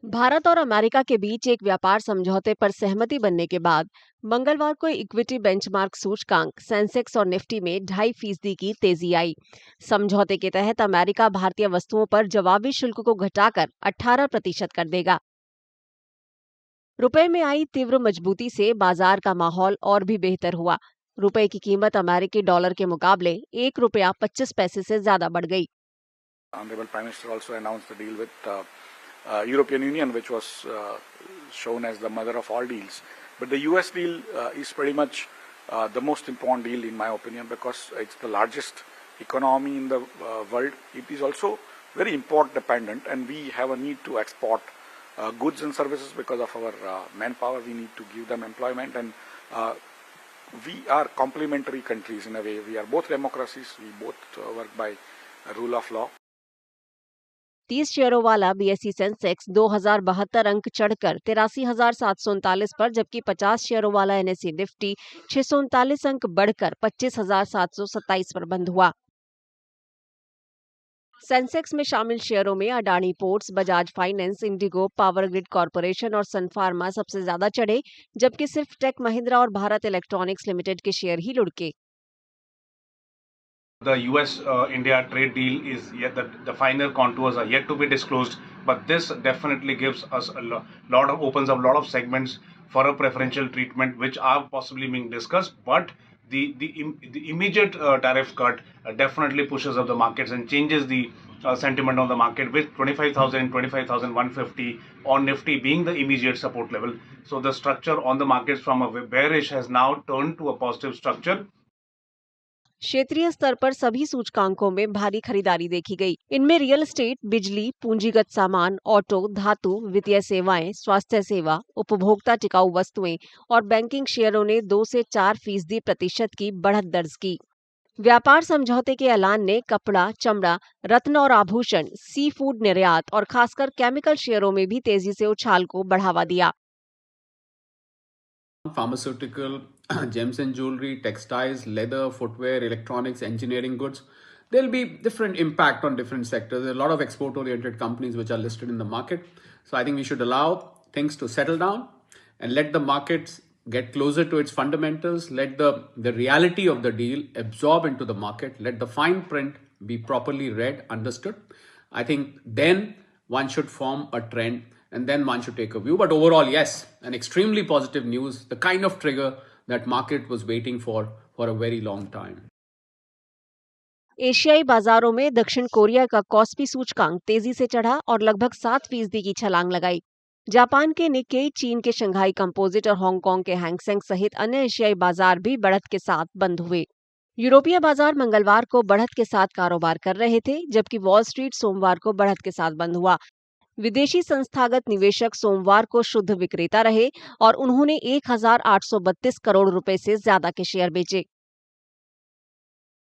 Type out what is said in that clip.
भारत और अमेरिका के बीच एक व्यापार समझौते पर सहमति बनने के बाद मंगलवार को इक्विटी बेंचमार्क सूचकांक सेंसेक्स और निफ्टी में 2.5% की तेजी आई। समझौते के तहत अमेरिका भारतीय वस्तुओं पर जवाबी शुल्क को घटाकर 18% कर देगा। रुपए में आई तीव्र मजबूती से बाजार का माहौल और भी बेहतर हुआ। रुपए की कीमत अमेरिकी डॉलर के मुकाबले ₹1.25 से ज्यादा बढ़ गई। Honorable Prime Minister also announced the deal with European Union, which was shown as the mother of all deals. But the US deal is pretty much the most important deal in my opinion, because it's the largest economy in the world. It is also very import dependent, and we have a need to export goods and services because of our manpower. We need to give them employment, and we are complementary countries in a way. We are both democracies. We both work by rule of law. 30 शेयरों वाला BSE Sensex 2072 अंक चढ़कर 83,739 पर, जबकि 50 शेयरों वाला NSE Nifty 639 अंक बढ़कर 25,727 पर बंद हुआ। सेंसेक्स में शामिल शेयरों में Adani ports, Bajaj finance, Indigo, power grid corporation और सन फार्मा सबसे ज्यादा चढ़े, जबकि सिर्फ टेक महिंद्रा और भारत इलेक्ट्रॉनिक्स लिमिटेड के शेयर ही लुढ़के। The US-India trade deal is yet the final contours are yet to be disclosed, but this definitely gives us opens up a lot of segments for a preferential treatment, which are possibly being discussed. But the immediate tariff cut definitely pushes up the markets and changes the sentiment on the market, with 25,000 and 25,150 on Nifty being the immediate support level. So the structure on the markets from a bearish has now turned to a positive structure. क्षेत्रीय स्तर पर सभी सूचकांकों में भारी खरीदारी देखी गई। इनमें रियल एस्टेट, बिजली, पूंजीगत सामान, ऑटो, धातु, वित्तीय सेवाएं, स्वास्थ्य सेवा, उपभोक्ता टिकाऊ वस्तुएं और बैंकिंग शेयरों ने 2 से 4% की बढ़त दर्ज की। व्यापार समझौते के ऐलान ने कपड़ा, चमड़ा, रत्न और आभूषण, सी फूड, निर्यात और खासकर केमिकल शेयरों में भी तेजी से उछाल को बढ़ावा दिया। Pharmaceutical, gems and jewelry, textiles, leather, footwear, electronics, engineering goods. There'll be different impact on different sectors. There are a lot of export-oriented companies which are listed in the market. So I think we should allow things to settle down and let the markets get closer to its fundamentals. Let the reality of the deal absorb into the market. Let the fine print be properly read, understood. I think then one should form a trend, and then one should take a view. But overall, yes, an extremely positive news, the kind of trigger that market was waiting for a very long time. एशियाई बाजारों में दक्षिण Korea का KOSPI सूचकांक तेजी से चढ़ा और लगभग 7% की छलांग लगाई। जापान के निक्केई, चीन के शंघाई कंपोजिट और हांगकांग के हैंगसेंग सहित अन्य एशियाई बाजार भी बढ़त के साथ बंद हुए। यूरोपीय बाजार मंगलवार को बढ़त के साथ कारोबार कर रहे थे, जबकि वॉल स्ट्रीट सोमवार को बढ़त के साथ बंद हुआ। विदेशी संस्थागत निवेशक सोमवार को शुद्ध विक्रेता रहे और उन्होंने 1,832 करोड़ रुपए से ज्यादा के शेयर बेचे।